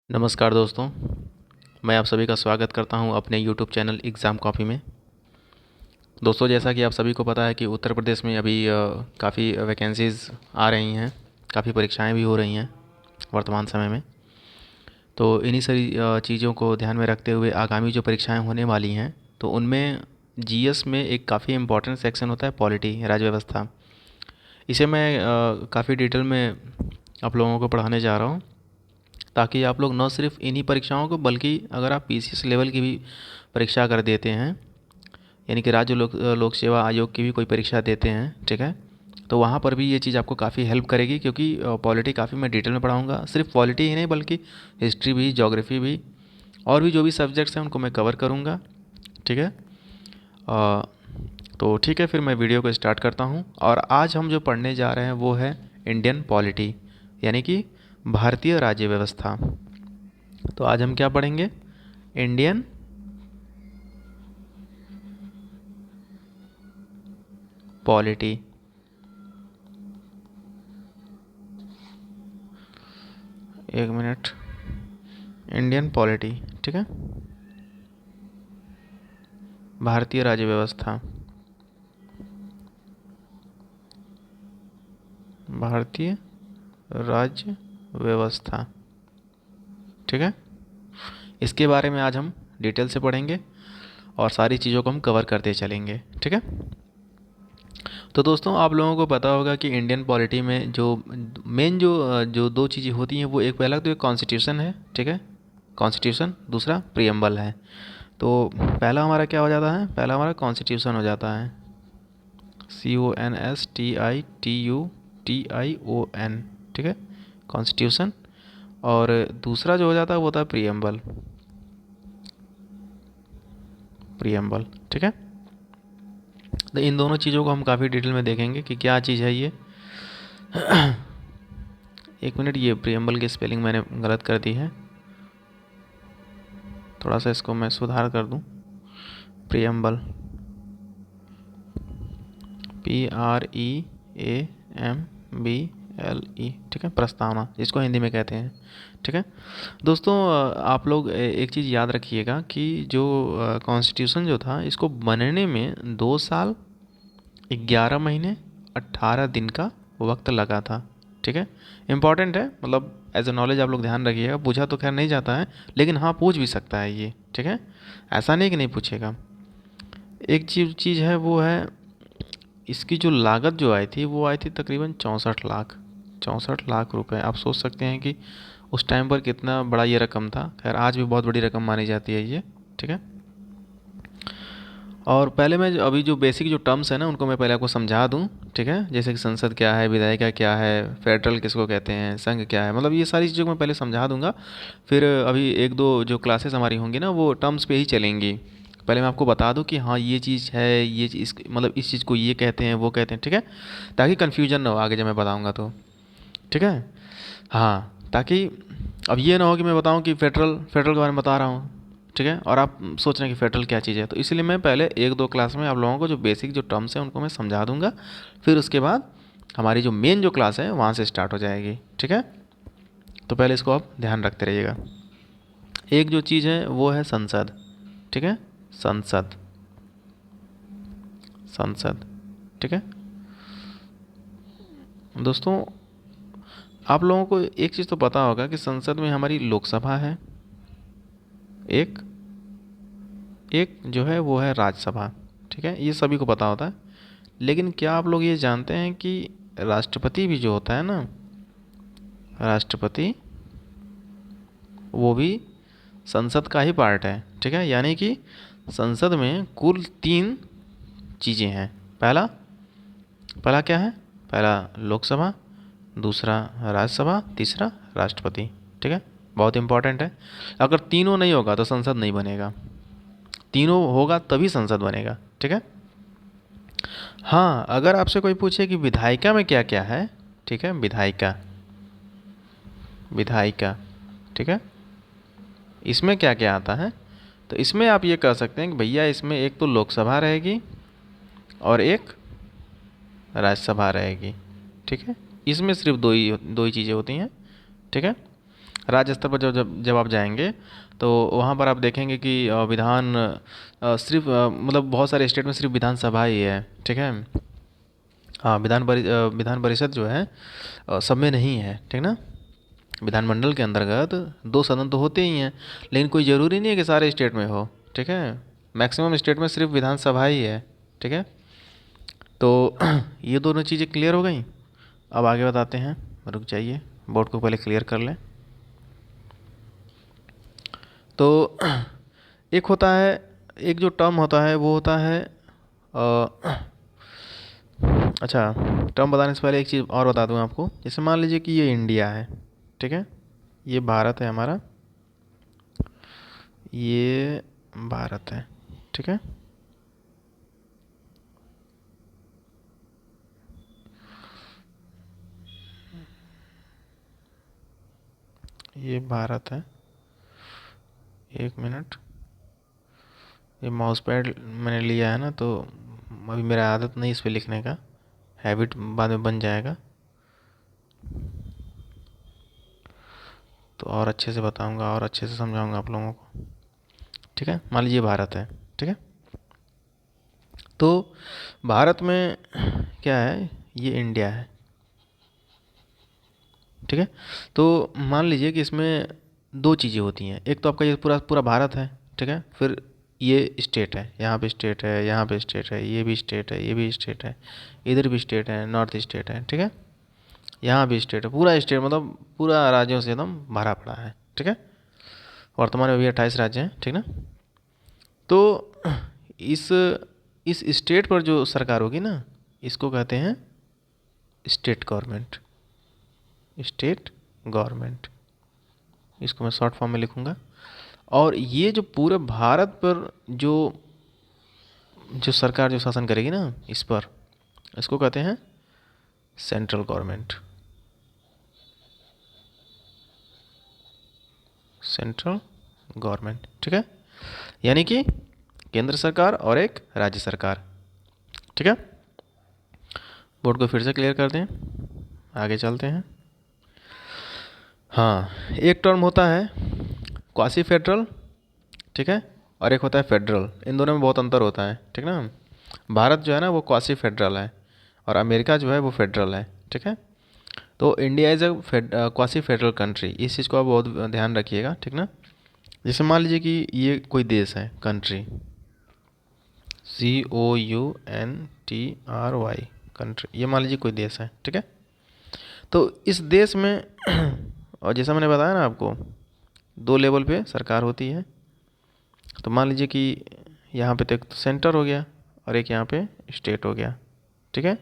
नमस्कार दोस्तों, मैं आप सभी का स्वागत करता हूं अपने YouTube चैनल एग्ज़ाम कॉपी में। दोस्तों, जैसा कि आप सभी को पता है कि उत्तर प्रदेश में अभी काफ़ी वैकेंसीज़ आ रही हैं, काफ़ी परीक्षाएं भी हो रही हैं वर्तमान समय में। तो इन्हीं सारी चीज़ों को ध्यान में रखते हुए आगामी जो परीक्षाएं होने वाली हैं, तो उनमें जीएस में एक काफ़ी इम्पोर्टेंट सेक्शन होता है पॉलिटी, राज्य व्यवस्था। इसे मैं काफ़ी डिटेल में आप लोगों को पढ़ाने जा रहा हूँ, ताकि आप लोग न सिर्फ इन्हीं परीक्षाओं को, बल्कि अगर आप पीसीएस लेवल की भी परीक्षा कर देते हैं, यानी कि राज्य लोक सेवा आयोग की भी कोई परीक्षा देते हैं, ठीक है, तो वहाँ पर भी ये चीज़ आपको काफ़ी हेल्प करेगी, क्योंकि पॉलिटी काफ़ी मैं डिटेल में पढ़ाऊँगा। सिर्फ पॉलिटी ही नहीं, बल्कि हिस्ट्री भी, ज्योग्राफी भी, और भी जो भी सब्जेक्ट्स हैं उनको मैं कवर करूँगा, ठीक है। अ, तो ठीक है, फिर मैं वीडियो को स्टार्ट करता हूँ। और आज हम जो पढ़ने जा रहे हैं वो है इंडियन पॉलिटी, यानी कि भारतीय राज्य व्यवस्था। तो आज हम क्या पढ़ेंगे? Indian polity. एक मिनट। इंडियन पॉलिटी, ठीक है, भारतीय राज्य व्यवस्था। भारतीय राज्य व्यवस्था, ठीक है। इसके बारे में आज हम डिटेल से पढ़ेंगे और सारी चीज़ों को हम कवर करते चलेंगे, ठीक है। तो दोस्तों, आप लोगों को पता होगा कि इंडियन पॉलिटी में जो मेन जो दो चीज़ें होती हैं, वो एक, पहला तो एक कॉन्स्टिट्यूशन है, ठीक है, कॉन्स्टिट्यूशन। दूसरा प्रियम्बल है। तो पहला हमारा क्या हो जाता है? पहला हमारा कॉन्स्टिट्यूशन हो जाता है, CONSTITUTION, ठीक है, कॉन्स्टिट्यूशन। और दूसरा जो हो जाता है वो होता है प्रियम्बल। प्रियम्बल, ठीक है। तो इन दोनों चीज़ों को हम काफ़ी डिटेल में देखेंगे कि क्या चीज़ है ये। एक मिनट, ये प्रियम्बल की स्पेलिंग मैंने गलत कर दी है, थोड़ा सा इसको मैं सुधार कर दूं। प्रियम्बल, PREAMBLE, ठीक है, प्रस्तावना जिसको हिंदी में कहते हैं, ठीक है। दोस्तों, आप लोग एक चीज़ याद रखिएगा कि जो कॉन्स्टिट्यूशन जो था, इसको बनने में 2 साल 11 महीने 18 दिन का वक्त लगा था, ठीक है। इम्पॉर्टेंट है, मतलब एज ए नॉलेज आप लोग ध्यान रखिएगा। पूछा तो खैर नहीं जाता है, लेकिन हाँ, पूछ भी सकता है ये, ठीक है। ऐसा नहीं कि नहीं पूछेगा। एक चीज़ है, वो है इसकी जो लागत जो आई थी, वो आई थी तकरीबन 64 लाख, 64 लाख रुपए। आप सोच सकते हैं कि उस टाइम पर कितना बड़ा ये रकम था। खैर, आज भी बहुत बड़ी रकम मानी जाती है ये, ठीक है। और पहले मैं अभी जो बेसिक जो टर्म्स है ना, उनको मैं पहले आपको समझा दूं, ठीक है। जैसे कि संसद क्या है, विधायिका क्या है, फेडरल किसको कहते हैं, संघ क्या है, मतलब ये सारी चीज़ों को मैं पहले समझा दूंगा। फिर अभी एक दो जो क्लासेस हमारी होंगी ना, वो टर्म्स पे ही चलेंगी। पहले मैं आपको बता दूं कि हाँ, ये चीज़ है, ये चीज़ मतलब इस चीज़ को ये कहते हैं, वो कहते हैं, ठीक है, ताकि कन्फ्यूजन ना हो आगे जब मैं बताऊँगा तो, ठीक है। हाँ, ताकि अब ये ना हो कि मैं बताऊं कि फेडरल फेडरल के बारे में बता रहा हूँ, ठीक है, और आप सोच रहे हैं कि फेडरल क्या चीज़ है। तो इसलिए मैं पहले एक दो क्लास में आप लोगों को जो बेसिक जो टर्म्स हैं उनको मैं समझा दूंगा। फिर उसके बाद हमारी जो मेन जो क्लास है वहाँ से स्टार्ट हो जाएगी, ठीक है। तो पहले इसको आप ध्यान रखते रहिएगा। एक जो चीज़ है वो है संसद, ठीक है, संसद, संसद, ठीक है। दोस्तों, आप लोगों को एक चीज़ तो पता होगा कि संसद में हमारी लोकसभा है, एक एक जो है वो है राज्यसभा, ठीक है, ये सभी को पता होता है। लेकिन क्या आप लोग ये जानते हैं कि राष्ट्रपति भी जो होता है ना, राष्ट्रपति, वो भी संसद का ही पार्ट है, ठीक है। यानी कि संसद में कुल 3 चीज़ें हैं। पहला पहला क्या है? पहला लोकसभा, दूसरा राज्यसभा, तीसरा राष्ट्रपति, ठीक है। बहुत इंपॉर्टेंट है। अगर तीनों नहीं होगा तो संसद नहीं बनेगा, तीनों होगा तभी संसद बनेगा, ठीक है। हाँ, अगर आपसे कोई पूछे कि विधायिका में क्या क्या है, ठीक है, विधायिका, विधायिका, ठीक है, इसमें क्या क्या आता है, तो इसमें आप ये कह सकते हैं कि भैया इसमें एक तो लोकसभा रहेगी और एक राज्यसभा रहेगी, ठीक है। इसमें सिर्फ दो ही चीज़ें होती हैं, ठीक है। राज्य स्तर पर जब आप जाएंगे तो वहाँ पर आप देखेंगे कि सिर्फ मतलब बहुत सारे स्टेट में सिर्फ विधानसभा ही है, ठीक है। हाँ, विधान परिषद जो है सब में नहीं है, ठीक ना। विधानमंडल के अंतर्गत दो सदन तो होते ही हैं, लेकिन कोई ज़रूरी नहीं है कि सारे स्टेट में हो, ठीक है। मैक्सिमम स्टेट में सिर्फ विधानसभा ही है, ठीक है। तो ये दोनों चीज़ें क्लियर हो गई। अब आगे बताते हैं, रुक जाइए, बोर्ड को पहले क्लियर कर लें। तो एक होता है, एक जो टर्म होता है वो होता है अच्छा, टर्म बताने से पहले एक चीज़ और बता दूं आपको। जैसे मान लीजिए कि ये इंडिया है, ठीक है, ये भारत है हमारा, ये भारत है, ठीक है। ये भारत है। एक मिनट, ये माउस पैड मैंने लिया है ना, तो अभी मेरा आदत नहीं इस पे लिखने का, हैबिट बाद में बन जाएगा तो और अच्छे से बताऊंगा और अच्छे से समझाऊंगा आप लोगों को, ठीक है। मान लीजिए भारत है, ठीक है। तो भारत में क्या है, ये इंडिया है, ठीक है। तो मान लीजिए कि इसमें दो चीज़ें होती हैं। एक तो आपका ये पूरा पूरा भारत है, ठीक है। फिर ये स्टेट है, यहाँ पे स्टेट है, यहाँ पे स्टेट है, ये भी स्टेट है, ये भी स्टेट है, इधर भी स्टेट है, नॉर्थ स्टेट है, ठीक है। यहाँ भी स्टेट है, पूरा स्टेट मतलब पूरा राज्यों से एकदम भरा पड़ा है, ठीक है। वर्तमान में भी 28 राज्य हैं, ठीक ना। तो इस इस स्टेट पर जो सरकार होगी ना, इसको कहते हैं स्टेट गवर्नमेंट, स्टेट गवर्नमेंट, इसको मैं शॉर्ट फॉर्म में लिखूंगा। और ये जो पूरे भारत पर जो जो सरकार जो शासन करेगी ना, इस पर, इसको कहते हैं सेंट्रल गवर्नमेंट, सेंट्रल गवर्नमेंट, ठीक है। यानी कि केंद्र सरकार और एक राज्य सरकार, ठीक है। बोर्ड को फिर से क्लियर कर दें, आगे चलते हैं। हाँ, एक टर्म होता है क्वासी फेडरल, ठीक है, और एक होता है फेडरल। इन दोनों में बहुत अंतर होता है, ठीक ना। भारत जो है ना वो क्वासी फेडरल है, और अमेरिका जो है वो फेडरल है, ठीक है। तो India is a quasi federal country, इस चीज़ को आप बहुत ध्यान रखिएगा, ठीक ना। जैसे मान लीजिए कि ये कोई देश है, कंट्री, COUNTRY, कंट्री, ये मान लीजिए कोई देश है, ठीक है। तो इस देश में और जैसा मैंने बताया ना आपको, दो लेवल पे सरकार होती है। तो मान लीजिए कि यहाँ पे तो एक तो सेंटर हो गया और एक यहाँ पे स्टेट हो गया, ठीक है।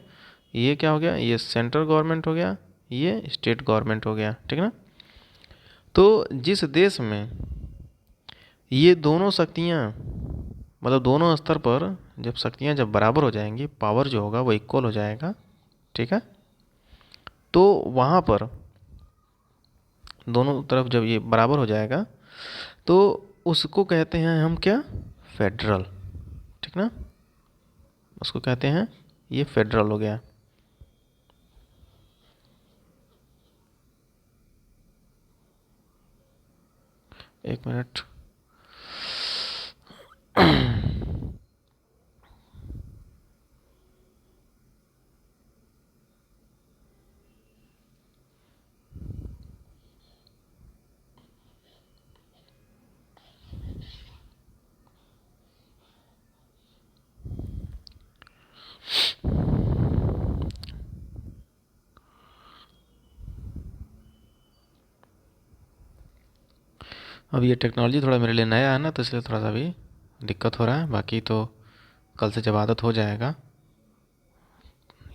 ये क्या हो गया, ये सेंट्रल गवर्नमेंट हो गया, ये स्टेट गवर्नमेंट हो गया, ठीक है ना। तो जिस देश में ये दोनों शक्तियाँ, मतलब दोनों स्तर पर जब शक्तियाँ जब बराबर हो जाएंगी, पावर जो होगा वो इक्वल हो जाएगा, ठीक है। तो वहाँ पर दोनों तरफ जब ये बराबर हो जाएगा तो उसको कहते हैं हम क्या, फेडरल, ठीक ना। उसको कहते हैं ये फेडरल हो गया। एक मिनट, अब ये टेक्नोलॉजी थोड़ा मेरे लिए नया है ना, तो इसलिए थोड़ा सा भी दिक्कत हो रहा है। बाकी तो कल से जब आदत हो जाएगा,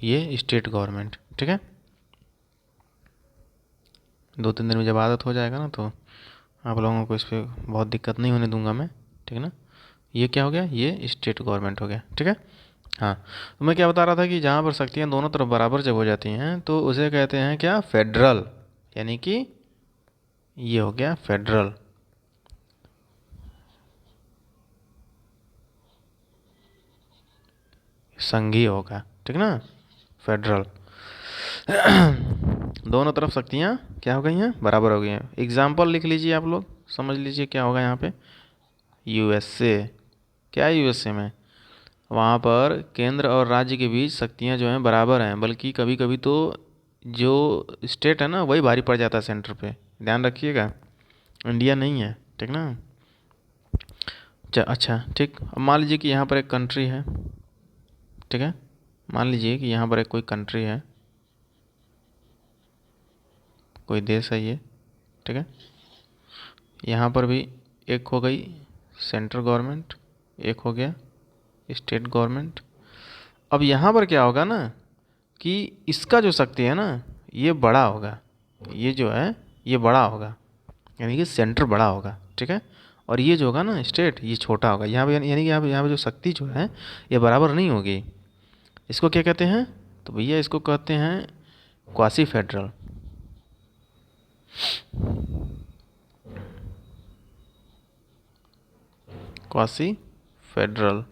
ये स्टेट गवर्नमेंट, ठीक है। 2-3 दिन में जब आदत हो जाएगा ना, तो आप लोगों को इस पर बहुत दिक्कत नहीं होने दूंगा मैं, ठीक है ना। ये क्या हो गया, ये स्टेट गवर्नमेंट हो गया, ठीक है। हाँ, तो मैं क्या बता रहा था कि जहाँ पर शक्तियाँ दोनों तरफ बराबर जब हो जाती हैं तो उसे कहते हैं क्या, फेडरल। यानी कि ये हो गया फेडरल, संघीय होगा, ठीक ना, फेडरल। दोनों तरफ शक्तियाँ क्या हो गई हैं, बराबर हो गई हैं। एग्जाम्पल लिख लीजिए आप लोग, समझ लीजिए क्या होगा यहाँ पे। यूएसए, क्या है यूएसए में, वहाँ पर केंद्र और राज्य के बीच शक्तियाँ जो हैं बराबर हैं, बल्कि कभी कभी तो जो स्टेट है ना वही भारी पड़ जाता है सेंटर पे, ध्यान रखिएगा, इंडिया नहीं है, ठीक ना। अच्छा ठीक, अब मान लीजिए कि यहाँ पर एक कंट्री है, ठीक है, मान लीजिए कि यहाँ पर एक कोई कंट्री है, कोई देश है ये, ठीक है। यहाँ पर भी एक हो गई सेंट्रल गवर्नमेंट, एक हो गया स्टेट गवर्नमेंट। अब यहाँ पर क्या होगा ना कि इसका जो शक्ति है ना ये बड़ा होगा, ये जो है ये बड़ा होगा, यानी कि सेंटर बड़ा होगा, ठीक है। और ये जो होगा ना स्टेट, ये छोटा होगा। यहाँ पे यानी कि यहाँ पे जो शक्ति जो है ये बराबर नहीं होगी। इसको क्या कहते हैं, तो भैया इसको कहते हैं क्वासी फेडरल। क्वासी फेडरल,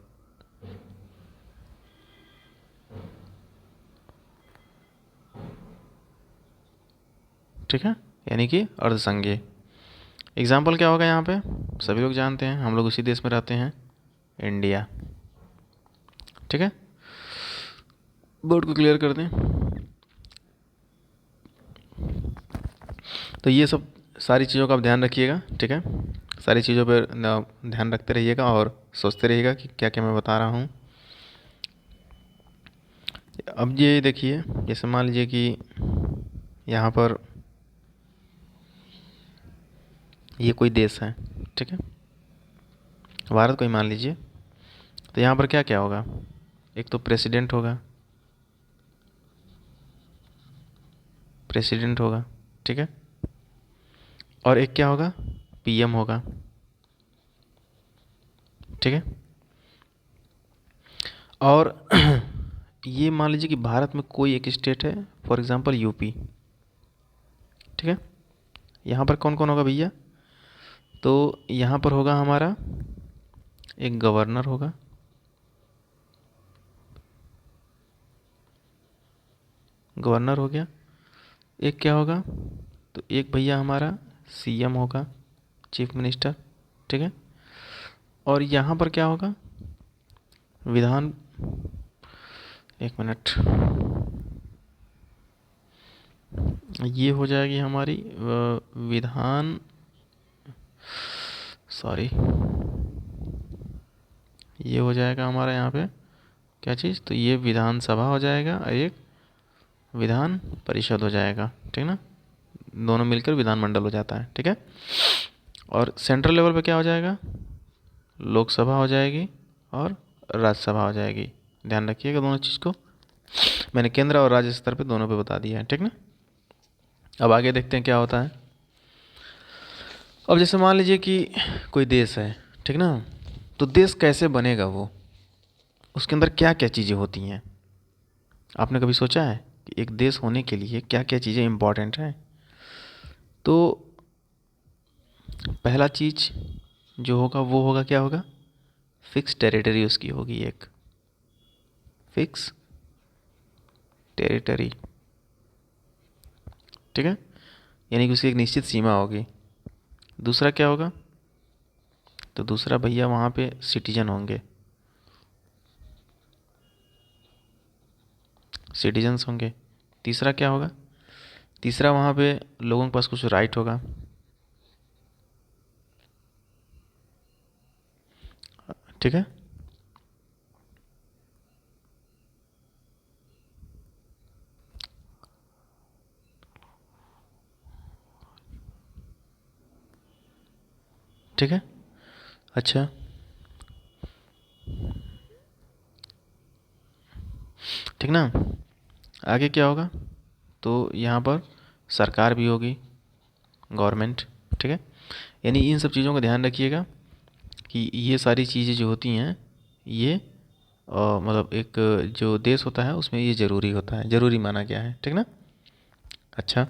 ठीक है, यानी कि अर्धसंघीय। एग्जाम्पल क्या होगा यहाँ पे, सभी लोग जानते हैं, हम लोग उसी देश में रहते हैं, इंडिया, ठीक है। बोर्ड को क्लियर कर दें। तो ये सब सारी चीज़ों का आप ध्यान रखिएगा, ठीक है, सारी चीज़ों पर ध्यान रखते रहिएगा और सोचते रहिएगा कि क्या क्या मैं बता रहा हूँ। अब ये देखिए, जैसे मान लीजिए कि यहाँ पर ये कोई देश है, ठीक है, भारत को ही मान लीजिए। तो यहाँ पर क्या क्या होगा, एक तो प्रेसिडेंट होगा, प्रेसिडेंट होगा, ठीक है, और एक क्या होगा, पीएम होगा, ठीक है। और ये मान लीजिए कि भारत में कोई एक स्टेट है, फॉर एग्जांपल यूपी, ठीक है। यहाँ पर कौन कौन होगा भैया, तो यहाँ पर होगा हमारा एक गवर्नर होगा, गवर्नर हो गया। एक क्या होगा, तो एक भैया हमारा सीएम होगा, चीफ मिनिस्टर, ठीक है। और यहाँ पर क्या होगा, विधान, एक मिनट, ये हो जाएगी हमारी विधान, सॉरी, ये हो जाएगा हमारा यहाँ पे क्या चीज़, तो ये विधानसभा हो जाएगा, एक विधान परिषद हो जाएगा, ठीक ना, दोनों मिलकर विधानमंडल हो जाता है, ठीक है। और सेंट्रल लेवल पे क्या हो जाएगा, लोकसभा हो जाएगी और राज्यसभा हो जाएगी। ध्यान रखिएगा दोनों चीज़ को, मैंने केंद्र और राज्य स्तर पे दोनों पे बता दिया है, ठीक ना। अब आगे देखते हैं क्या होता है। अब जैसे मान लीजिए कि कोई देश है, ठीक ना, तो देश कैसे बनेगा, वो उसके अंदर क्या क्या चीज़ें होती हैं, आपने कभी सोचा है कि एक देश होने के लिए क्या क्या चीज़ें इम्पोर्टेंट हैं। तो पहला चीज़ जो होगा वो होगा, क्या होगा, फिक्स टेरिटरी उसकी होगी, एक फिक्स टेरिटरी, ठीक है, यानी कि उसकी एक निश्चित सीमा होगी। दूसरा क्या होगा, तो दूसरा भैया वहाँ पे सिटीजन होंगे, सिटीजन्स होंगे। तीसरा क्या होगा, तीसरा वहाँ पे लोगों के पास कुछ राइट होगा, ठीक है। ठीक है, अच्छा, ठीक ना। आगे क्या होगा, तो यहाँ पर सरकार भी होगी, गवर्नमेंट, ठीक है। यानी इन सब चीज़ों का ध्यान रखिएगा कि ये सारी चीज़ें जो होती हैं ये मतलब एक जो देश होता है उसमें ये ज़रूरी होता है, ज़रूरी माना गया है, ठीक ना। अच्छा,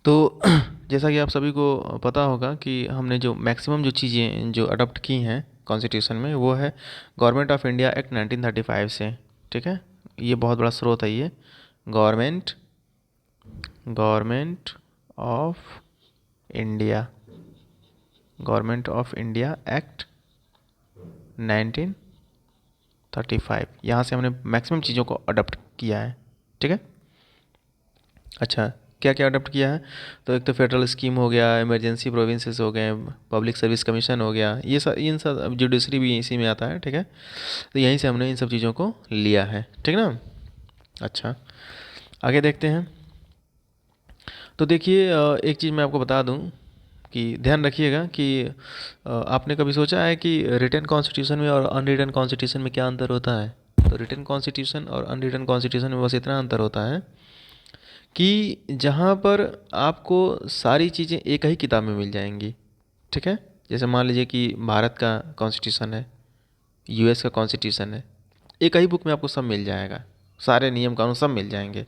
तो जैसा कि आप सभी को पता होगा कि हमने जो मैक्सिमम जो चीज़ें जो अडॉप्ट की हैं कॉन्स्टिट्यूशन में, वो है गवर्नमेंट ऑफ इंडिया एक्ट 1935 से, ठीक है। ये बहुत बड़ा स्रोत है ये, government government of India, government of India act 1935। यहाँ से हमने मैक्सिमम चीज़ों को अडॉप्ट किया है। ठीक है। अच्छा, क्या क्या अडॉप्ट किया है? तो एक तो फेडरल स्कीम हो गया, इमरजेंसी प्रोविंसेस हो गए, पब्लिक सर्विस कमीशन हो गया, ये सब, इन सब, जुडिशरी भी इसी में आता है। ठीक है। तो यहीं से हमने इन सब चीज़ों को लिया है। ठीक ना। अच्छा, आगे देखते हैं। तो देखिए, एक चीज़ मैं आपको बता दूं कि ध्यान रखिएगा कि आपने कभी सोचा है कि रिटन कॉन्स्टिट्यूशन में और अनरिटन कॉन्स्टिट्यूशन में क्या अंतर होता है? तो रिटन कॉन्स्टिट्यूशन और अनरिटन कॉन्स्टिट्यूशन में बस इतना अंतर होता है कि जहाँ पर आपको सारी चीज़ें एक ही किताब में मिल जाएंगी। ठीक है। जैसे मान लीजिए कि भारत का कॉन्स्टिट्यूशन है, यूएस का कॉन्स्टिट्यूशन है, एक ही बुक में आपको सब मिल जाएगा, सारे नियम कानून सब मिल जाएंगे।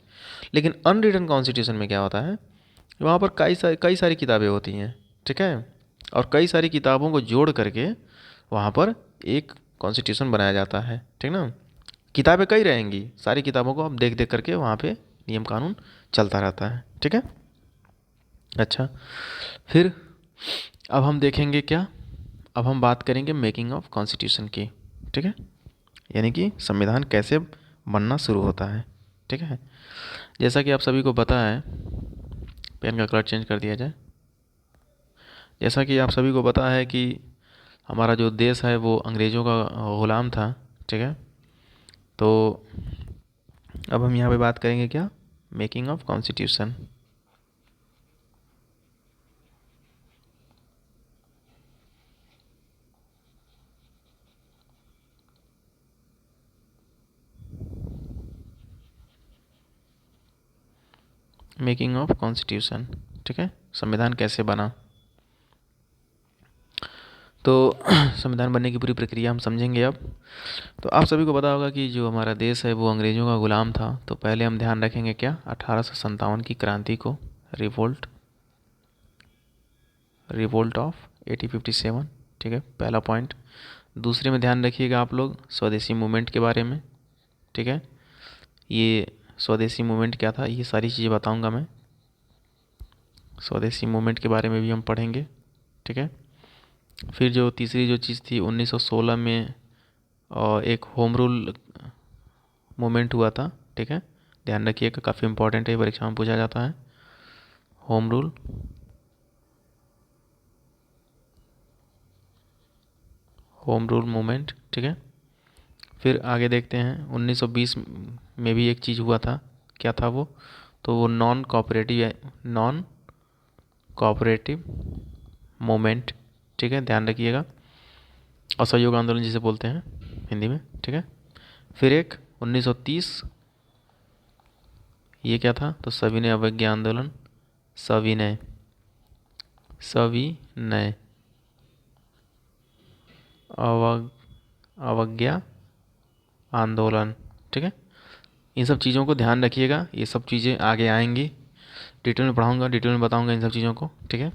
लेकिन अनरिटन कॉन्स्टिट्यूशन में क्या होता है, वहाँ पर कई सारी किताबें होती हैं। ठीक है। और कई सारी किताबों को जोड़ करके वहाँ पर एक कॉन्स्टिट्यूशन बनाया जाता है। ठीक ना। किताबें कई रहेंगी, सारी किताबों को आप देख देख करके वहाँ पे नियम कानून चलता रहता है। ठीक है। अच्छा, फिर अब हम देखेंगे क्या, अब हम बात करेंगे मेकिंग ऑफ कॉन्स्टिट्यूशन की। ठीक है। यानी कि संविधान कैसे बनना शुरू होता है। ठीक है। जैसा कि आप सभी को पता है, पेन का कलर चेंज कर दिया जाए। जैसा कि आप सभी को पता है कि हमारा जो देश है वो अंग्रेज़ों का ग़ुलाम था। ठीक है। तो अब हम यहाँ पे बात करेंगे क्या, making of constitution. Making of constitution. ठीक है। संविधान कैसे बना, तो संविधान बनने की पूरी प्रक्रिया हम समझेंगे अब। तो आप सभी को पता होगा कि जो हमारा देश है वो अंग्रेज़ों का ग़ुलाम था। तो पहले हम ध्यान रखेंगे क्या, 1857 की क्रांति को, रिवोल्ट, रिवोल्ट ऑफ 1857। ठीक है, पहला पॉइंट। दूसरे में ध्यान रखिएगा आप लोग स्वदेशी मूवमेंट के बारे में। ठीक है। ये स्वदेशी मूवमेंट क्या था, ये सारी चीज़ें बताऊंगा मैं। स्वदेशी मूवमेंट के बारे में भी हम पढ़ेंगे। ठीक है। फिर जो तीसरी जो चीज़ थी, 1916 में और एक होम रूल मूवमेंट हुआ था। ठीक है। ध्यान रखिएगा, काफ़ी इंपॉर्टेंट है, परीक्षा में पूछा जाता है। Home rule, home rule movement. ठीक है। फिर आगे देखते हैं, 1920 में भी एक चीज़ हुआ था। क्या था वो, तो वो नॉन कोऑपरेटिव मूवमेंट। ठीक है, ध्यान रखिएगा, असहयोग आंदोलन जिसे बोलते हैं हिंदी में। ठीक है। फिर एक 1930, ये क्या था, तो सविनय अवज्ञा आंदोलन, सविनय, सविनय अवज्ञा आंदोलन। ठीक है। इन सब चीज़ों को ध्यान रखिएगा, ये सब चीज़ें आगे आएंगी, डिटेल में पढ़ाऊंगा, डिटेल में बताऊंगा इन सब चीज़ों को। ठीक है।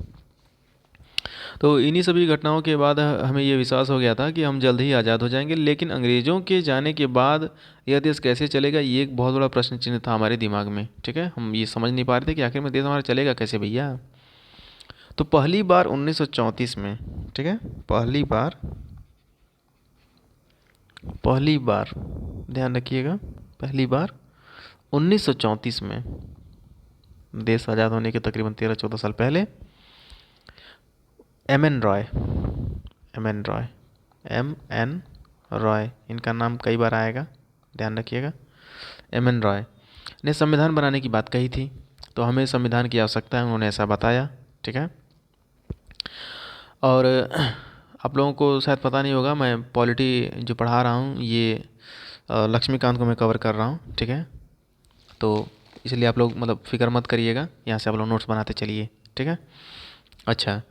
तो इन्हीं सभी घटनाओं के बाद हमें ये विश्वास हो गया था कि हम जल्द ही आज़ाद हो जाएंगे। लेकिन अंग्रेज़ों के जाने के बाद यह देश कैसे चलेगा, ये एक बहुत बड़ा प्रश्न चिन्ह था हमारे दिमाग में। ठीक है। हम ये समझ नहीं पा रहे थे कि आखिर में देश हमारा चलेगा कैसे भैया। तो पहली बार 1934 में, ठीक है, पहली बार ध्यान रखिएगा, पहली बार 1934 में, देश आज़ाद होने के तकरीबन 13-14 साल पहले, M N Roy, M N Roy, M N Roy, इनका नाम कई बार आएगा, ध्यान रखिएगा। एम एन रॉय ने संविधान बनाने की बात कही थी। तो हमें संविधान की आवश्यकता है, उन्होंने ऐसा बताया। ठीक है। और आप लोगों को शायद पता नहीं होगा, मैं पॉलिटी जो पढ़ा रहा हूँ ये लक्ष्मीकांत को मैं कवर कर रहा हूँ। ठीक है। तो इसलिए आप लोग मतलब फ़िक्र मत करिएगा, यहाँ से आप लोग नोट्स बनाते चलिए। ठीक है। अच्छा,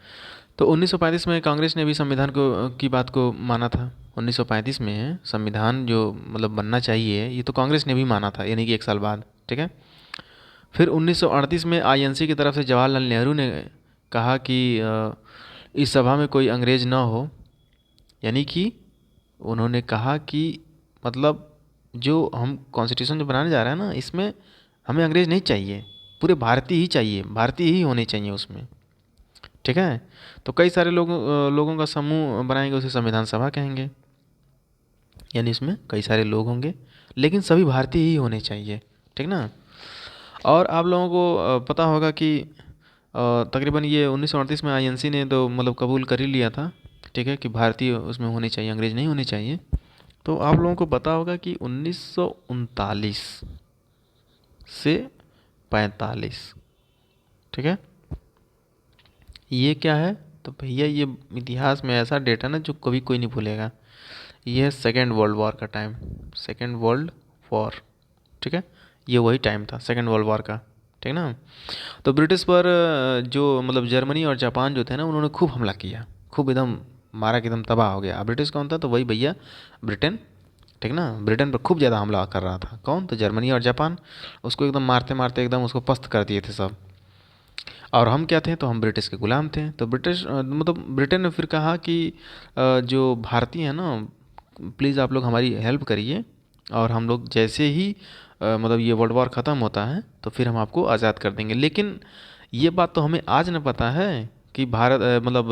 तो 1935 में कांग्रेस ने भी संविधान को की बात को माना था। 1935 में संविधान जो मतलब बनना चाहिए, ये तो कांग्रेस ने भी माना था, यानी कि एक साल बाद। ठीक है। फिर 1938 में आईएनसी की तरफ से जवाहरलाल नेहरू ने कहा कि इस सभा में कोई अंग्रेज ना हो। यानी कि उन्होंने कहा कि मतलब जो हम कॉन्स्टिट्यूशन जो बनाने जा रहे हैं ना, इसमें हमें अंग्रेज नहीं चाहिए। पूरे भारतीय ही चाहिए, भारतीय ही होने चाहिए उसमें, ठीक है। तो कई सारे लोगों का समूह बनाएंगे, उसे संविधान सभा कहेंगे, यानी इसमें कई सारे लोग होंगे लेकिन सभी भारतीय ही होने चाहिए, ठीक ना। और आप लोगों को पता होगा कि तकरीबन ये 1938 में आईएनसी ने तो मतलब कबूल कर ही लिया था, ठीक है, कि भारतीय उसमें होने चाहिए, अंग्रेज नहीं होने चाहिए। तो आप लोगों को पता होगा कि 1939 से 45, ठीक है, ये क्या है? तो भैया ये इतिहास में ऐसा डेट है ना जो कभी कोई नहीं भूलेगा। ये है सेकेंड वर्ल्ड वॉर का टाइम, सेकेंड वर्ल्ड वॉर, ठीक है। ये वही टाइम था सेकेंड वर्ल्ड वॉर का, ठीक ना। तो ब्रिटिश पर जो मतलब जर्मनी और जापान जो थे ना, उन्होंने खूब हमला किया, खूब एकदम मारा कि एकदम तबाह हो गया। अब ब्रिटिश कौन था? तो वही भैया ब्रिटेन, ठीक ना। ब्रिटेन पर खूब ज़्यादा हमला कर रहा था कौन? तो जर्मनी और जापान। उसको एकदम मारते मारते एकदम उसको पस्त कर दिए थे सब। और हम क्या थे? तो हम ब्रिटिश के गुलाम थे। तो ब्रिटिश मतलब ब्रिटेन ने फिर कहा कि जो भारतीय हैं ना, प्लीज़ आप लोग हमारी हेल्प करिए, और हम लोग जैसे ही मतलब ये वर्ल्ड वॉर ख़त्म होता है तो फिर हम आपको आज़ाद कर देंगे। लेकिन ये बात तो हमें आज न पता है कि भारत मतलब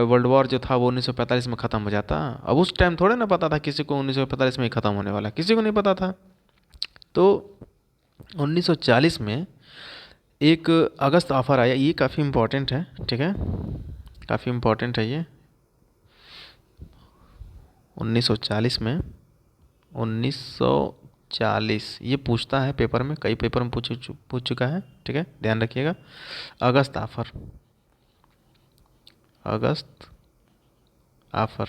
वर्ल्ड वॉर जो था वो 1945 में ख़त्म हो जाता। अब उस टाइम थोड़े ना पता था किसी को 1945 में ही ख़त्म होने वाला, किसी को नहीं पता था। तो 1940 में एक अगस्त ऑफर आया, ये काफ़ी इम्पोर्टेंट है, ठीक है, काफ़ी इम्पोर्टेंट है ये। 1940 में, 1940 ये पूछता है पेपर में, कई पेपर में पूछ चुका है, ठीक है, ध्यान रखिएगा। अगस्त ऑफर, अगस्त ऑफर,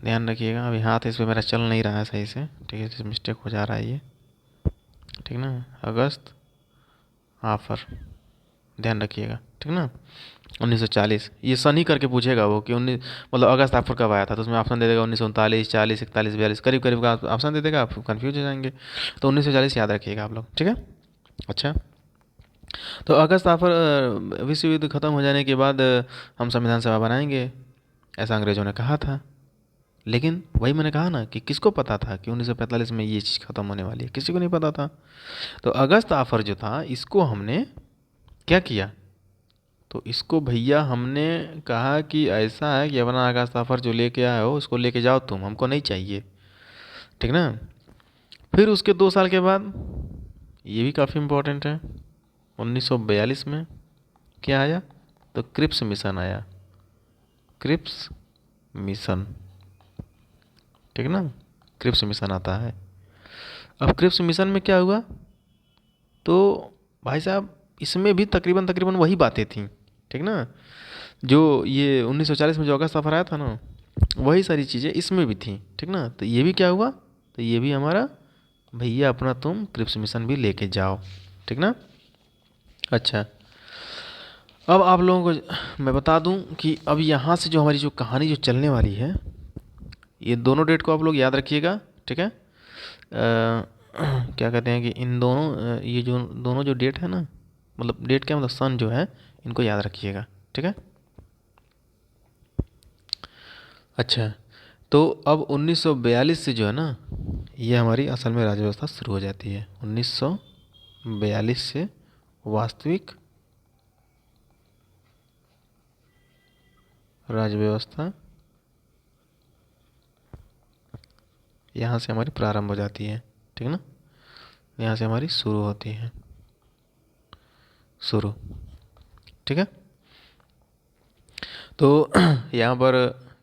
ध्यान रखिएगा। अभी हाथ इस पे मेरा चल नहीं रहा है सही से, ठीक है, मिस्टेक हो जा रहा है ये, ठीक ना। अगस्त ऑफर, ध्यान रखिएगा, ठीक ना। 1940 ये सन ही करके पूछेगा वो कि 19 मतलब अगस्त ऑफर कब आया था, तो उसमें ऑप्शन दे देगा 1939, 40, 41, 42, करीब करीब का ऑप्शन दे देगा, आप कंफ्यूज हो जाएंगे। तो 1940 याद रखिएगा आप लोग, ठीक है। अच्छा, तो अगस्त ऑफर विश्व युद्ध खत्म हो जाने के बाद हम संविधान सभा बनाएंगे, ऐसा अंग्रेजों ने कहा था। लेकिन वही मैंने कहा ना कि किसको पता था कि 1945 में ये चीज़ ख़त्म होने वाली है? किसी को नहीं पता था। तो अगस्त ऑफर जो था इसको हमने क्या किया? तो इसको भैया हमने कहा कि ऐसा है कि अपना अगस्त ऑफर जो लेके आए हो उसको लेके जाओ तुम, हमको नहीं चाहिए, ठीक ना। फिर उसके 2 साल के बाद, ये भी काफ़ी इम्पोर्टेंट है, 1942 में क्या आया? तो क्रिप्स मिशन आया, क्रिप्स मिशन, ठीक ना। क्रिप्स मिशन आता है। अब क्रिप्स मिशन में क्या हुआ? तो भाई साहब इसमें भी तकरीबन तकरीबन वही बातें थी, ठीक ना। जो ये 1940 में जो अगस्त सफर आया था ना, वही सारी चीज़ें इसमें भी थी, ठीक ना। तो ये भी क्या हुआ? तो ये भी हमारा भैया अपना तुम क्रिप्स मिशन भी लेके जाओ, ठीक ना। अच्छा, अब आप लोगों को मैं बता दूं कि अब यहाँ से जो हमारी जो कहानी जो चलने वाली है, ये दोनों डेट को आप लोग याद रखिएगा, ठीक है। क्या कहते हैं कि इन दोनों ये जो दोनों जो डेट है ना, मतलब डेट क्या मतलब सन जो है, इनको याद रखिएगा, ठीक है। अच्छा, तो अब 1942 से जो है ना, ये हमारी असल में राज्य व्यवस्था शुरू हो जाती है। 1942 से वास्तविक राज्य व्यवस्था यहाँ से हमारी प्रारंभ हो जाती है, ठीक ना। यहाँ से हमारी शुरू होती है, शुरू, ठीक है। तो यहाँ पर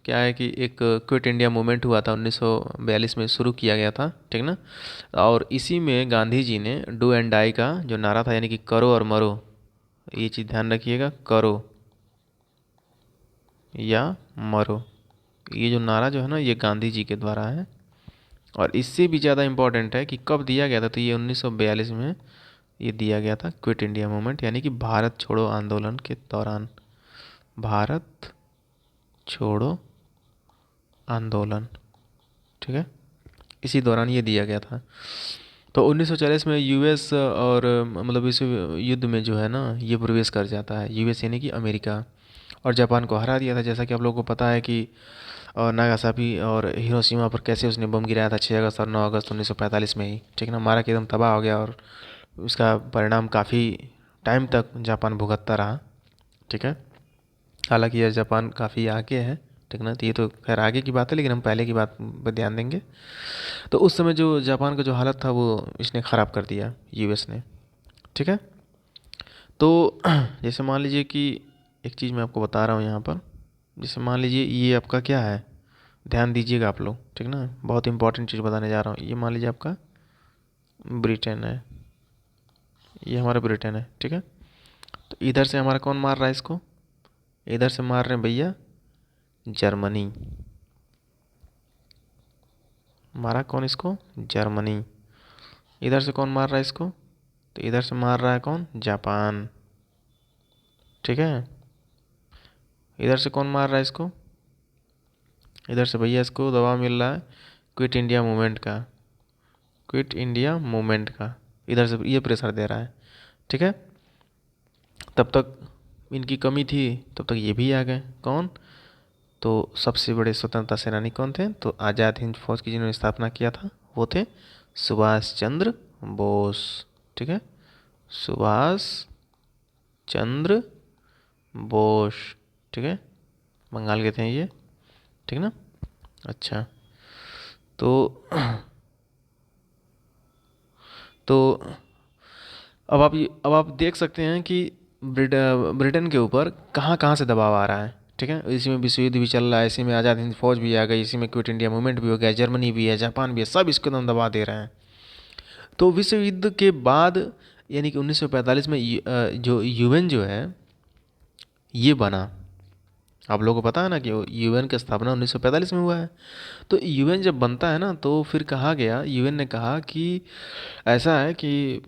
क्या है कि एक क्विट इंडिया मूवमेंट हुआ था 1942 में, शुरू किया गया था, ठीक ना। और इसी में गांधी जी ने डू एंड डाई का जो नारा था, यानी कि करो और मरो, ये चीज़ ध्यान रखिएगा, करो या मरो, ये जो नारा जो है ना, ये गांधी जी के द्वारा है। और इससे भी ज़्यादा इम्पोर्टेंट है कि कब दिया गया था, तो ये 1942 में ये दिया गया था, क्विट इंडिया मूवमेंट, यानी कि भारत छोड़ो आंदोलन के दौरान, भारत छोड़ो आंदोलन, ठीक है, इसी दौरान ये दिया गया था। तो 1940 में यूएस और मतलब विश्व युद्ध में जो है ना, ये प्रवेश कर जाता है, यूएस यानी कि अमेरिका, और जापान को हरा दिया था। जैसा कि आप लोगों को पता है कि और नागासाकी और हिरोशिमा पर कैसे उसने बम गिराया था 6 अगस्त और 9 अगस्त 1945 में ही, ठीक है ना। मारा कि एकदम तबाह हो गया और उसका परिणाम काफ़ी टाइम तक जापान भुगतता रहा, ठीक है। हालांकि यह जापान काफ़ी आगे है, ठीक ना। तो ये तो खैर आगे की बात है, लेकिन हम पहले की बात पर ध्यान देंगे। तो उस समय जो जापान का जो हालत था वो इसने ख़राब कर दिया, यूएस ने, ठीक है। तो जैसे मान लीजिए कि एक चीज़ मैं आपको बता रहा हूँ यहाँ पर, जैसे मान लीजिए ये आपका क्या है, ध्यान दीजिएगा आप लोग, ठीक ना। बहुत इंपॉर्टेंट चीज़ बताने जा रहा हूँ। ये मान लीजिए आपका ब्रिटेन है, ये हमारा ब्रिटेन है, ठीक है। तो इधर से हमारा कौन मार रहा है इसको, इधर से मार रहे हैं भैया जर्मनी। मारा कौन इसको, जर्मनी। इधर से कौन मार रहा है इसको, तो इधर से मार रहा है कौन, जापान, ठीक है। इधर से कौन मार रहा है इसको, इधर से भैया इसको दबाव मिल रहा है क्विट इंडिया मूवमेंट का, क्विट इंडिया मूवमेंट का, इधर से ये प्रेशर दे रहा है, ठीक है। तब तक इनकी कमी थी, तब तक ये भी आ गए। कौन, तो सबसे बड़े स्वतंत्रता सेनानी कौन थे, तो आज़ाद हिंद फौज की जिन्होंने स्थापना किया था वो थे सुभाष चंद्र बोस, ठीक है। सुभाष चंद्र बोस, ठीक है, बंगाल के थे ये, ठीक ना। अच्छा, तो तो अब आप देख सकते हैं कि ब्रिटेन के ऊपर कहाँ कहाँ से दबाव आ रहा है, ठीक है। इसी में विश्व युद्ध भी चल रहा है, इसी में आज़ाद हिंद फौज भी आ गई, इसी में क्विट इंडिया मूवमेंट भी हो गया, जर्मनी भी है, जापान भी है, सब इसको एकदम दबा दे रहे हैं। तो विश्व युद्ध के बाद यानी कि 1945 में जो यूएन जो है ये बना। आप लोगों को पता है ना कि यूएन की स्थापना 1945 में हुआ है। तो यूएन जब बनता है ना, तो फिर कहा गया, यूएन ने कहा कि ऐसा है कि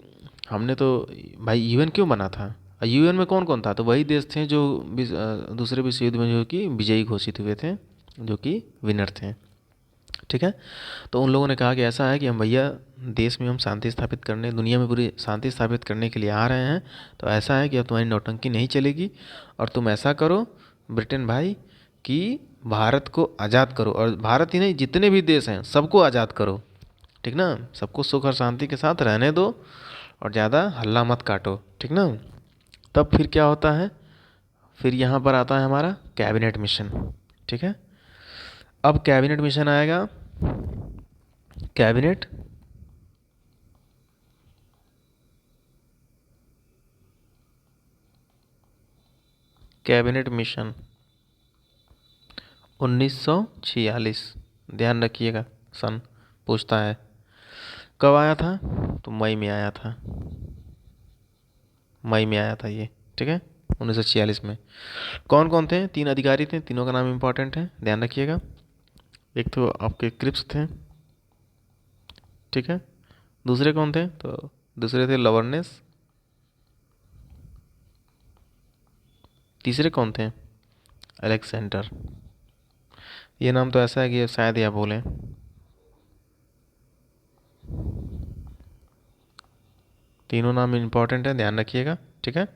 हमने तो, भाई यूएन क्यों बना था, यूएन में कौन कौन था, तो वही देश थे जो दूसरे विश्व युद्ध में जो कि विजयी घोषित हुए थे, जो कि विनर थे, ठीक है। तो उन लोगों ने कहा कि ऐसा है कि हम भैया देश में हम शांति स्थापित करने, दुनिया में पूरी शांति स्थापित करने के लिए आ रहे हैं। तो ऐसा है कि अब तुम्हारी नौटंकी नहीं चलेगी, और तुम ऐसा करो ब्रिटेन भाई कि भारत को आज़ाद करो, और भारत ही नहीं जितने भी देश हैं सबको आज़ाद करो, ठीक ना। सबको सुख और शांति के साथ रहने दो, और ज़्यादा हल्ला मत काटो, ठीक ना। तब फिर क्या होता है, फिर यहाँ पर आता है हमारा कैबिनेट मिशन, ठीक है। अब कैबिनेट मिशन आएगा, कैबिनेट कैबिनेट मिशन 1946, ध्यान रखिएगा सन पूछता है। कब आया था, तो मई में आया था, मई में आया था ये, ठीक है, 1946 में। कौन कौन थे, 3 अधिकारी थे, तीनों का नाम इंपॉर्टेंट है, ध्यान रखिएगा। एक तो आपके क्रिप्स थे, ठीक है। दूसरे कौन थे, तो दूसरे थे लवर्नेस। तीसरे कौन थे, अलेक्जेंडर। ये नाम तो ऐसा है कि शायद ही आप बोलें। तीनों नाम इंपॉर्टेंट है, ध्यान रखिएगा, ठीक है।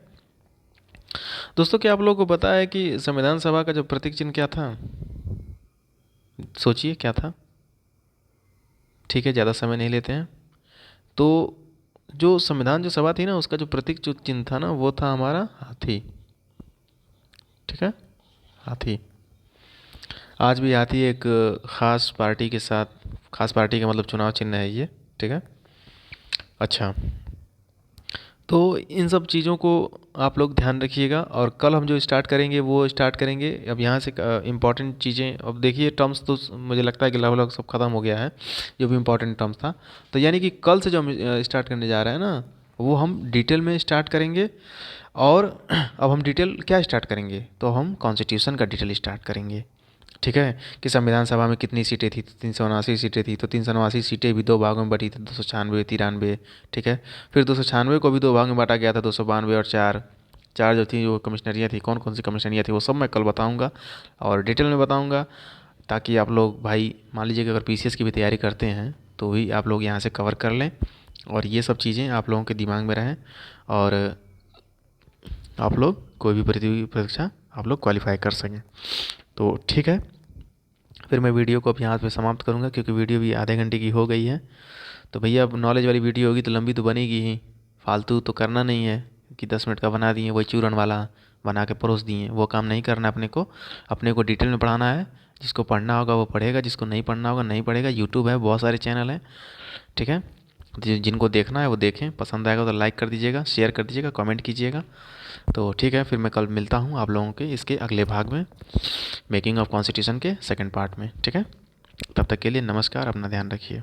दोस्तों क्या आप लोगों को पता है कि संविधान सभा का जो प्रतीक चिन्ह क्या था, सोचिए क्या था, ठीक है, ज़्यादा समय नहीं लेते हैं। तो जो संविधान जो सभा थी ना, उसका जो प्रतीक जो चिन्ह था ना, वो था हमारा हाथी, ठीक है, हाथी। आज भी हाथी एक खास पार्टी के साथ, खास पार्टी का मतलब चुनाव चिन्ह है ये, ठीक है। अच्छा, तो इन सब चीज़ों को आप लोग ध्यान रखिएगा, और कल हम जो स्टार्ट करेंगे वो स्टार्ट करेंगे अब यहाँ से। इम्पॉर्टेंट चीज़ें अब देखिए, टर्म्स तो मुझे लगता है कि लगभग सब खत्म हो गया है, जो भी इम्पोर्टेंट टर्म्स था। तो यानी कि कल से जो हम स्टार्ट करने जा रहे हैं ना, वो हम डिटेल में स्टार्ट करेंगे। और अब हम डिटेल क्या स्टार्ट करेंगे, तो हम कॉन्स्टिट्यूशन का डिटेल स्टार्ट करेंगे, ठीक है। कि संविधान सभा में कितनी सीटें थी, 379 सीटें थी, तो 379 सीटें भी दो भागों में बटी थी, 296, 93, ठीक है। फिर 296 को भी दो भाग में बांटा गया था, 292 और चार, चार जो थी वो कमिश्नरियाँ थी, कौन कौन सी कमिश्नरियाँ थी वो सब मैं कल बताऊँगा और डिटेल में बताऊँगा, ताकि आप लोग भाई मान लीजिए कि अगर पीसीएस की भी तैयारी करते हैं तो भी आप लोग यहाँ से कवर कर लें, और ये सब चीज़ें आप लोगों के दिमाग में रहें, और आप लोग कोई भी परीक्षा आप लोग क्वालिफाई कर सकें। तो ठीक है, फिर मैं वीडियो को अब यहाँ पे समाप्त करूँगा, क्योंकि वीडियो भी आधे घंटे की हो गई है। तो भैया अब नॉलेज वाली वीडियो होगी तो लंबी तो बनेगी ही, फालतू तो करना नहीं है कि 10 मिनट का बना दिए वही चूरन वाला बना के परोस दिए, वो काम नहीं करना अपने को डिटेल में पढ़ाना है। जिसको पढ़ना होगा वो पढ़ेगा, जिसको नहीं पढ़ना होगा नहीं पढ़ेगा। यूट्यूब है, बहुत सारे चैनल हैं, ठीक है। जिनको देखना है वो देखें, पसंद आएगा तो लाइक कर दीजिएगा, शेयर कर दीजिएगा, कमेंट कीजिएगा। तो ठीक है, फिर मैं कल मिलता हूँ आप लोगों के इसके अगले भाग में, मेकिंग ऑफ कॉन्स्टिट्यूशन के सेकंड पार्ट में, ठीक है। तब तक के लिए नमस्कार, अपना ध्यान रखिए।